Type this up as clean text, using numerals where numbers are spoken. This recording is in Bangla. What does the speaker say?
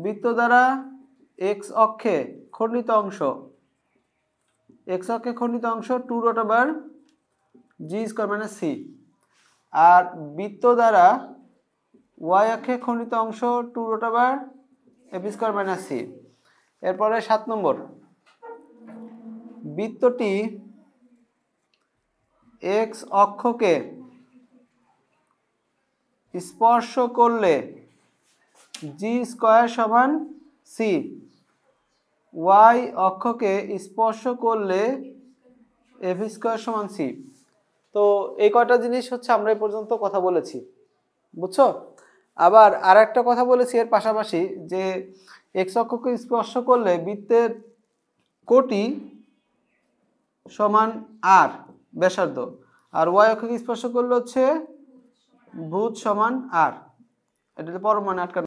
বৃত্ত দ্বারা x অক্ষে খণ্ডিত অংশ 2√g² - c আর বৃত্ত দ্বারা y অক্ষে খণ্ডিত অংশ 2√f² - c। এরপরে 7 নম্বর, বৃত্তটি x অক্ষকে স্পর্শ করলে g² = c, y অক্ষকে স্পর্শ করলে f² = c। তো এই কয়টা জিনিস হচ্ছে আমরা এই পর্যন্ত কথা বলেছি, বুঝছো? আবার আর একটা কথা বলেছি এর পাশাপাশি যে x অক্ষকে স্পর্শ করলে বৃত্তের কোটি সমান r ব্যাসার্ধ, আর y অক্ষকে স্পর্শ করলে হচ্ছে ভুজ সমান r। এটাতে পরমাণু আটকানো।